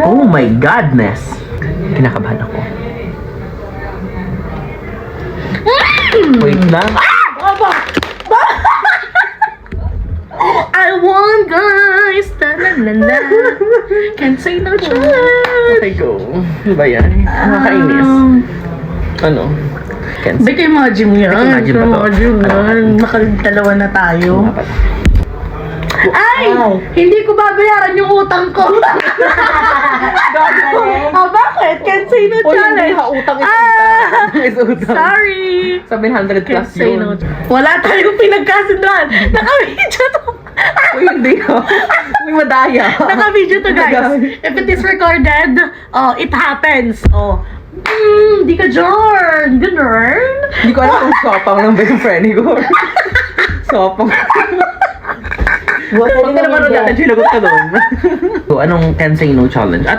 Oh my godness! Kinakabahan ako. Wait lang. I won, guys! Ta-la-la-la. Can't say no challenge! Okay, go. Ano ba yan? Nakakainis. Ano? Can't Bigay emoji mo yan. Imagine ba to? Emoji mo yan. Nakadalawa na tayo. dapat. Ay! Hindi ko babayaran yung utang ko. Bakit? Can't say no challenge. Utang Ah! utang. Sorry. 700 plus Can't say no. yun. Wala tayong pinagkasunduan. Naka-video to. Uy, hindi ha. May madaya. Naka-video to, guys. If it is recorded, it happens. Di ka dyan. Ganun. Hindi ko alam kung sopang lang ba yung friend ko. Sopang. Huwag ka naman ulit natin sinagot ka doon. So, anong can say no challenge? At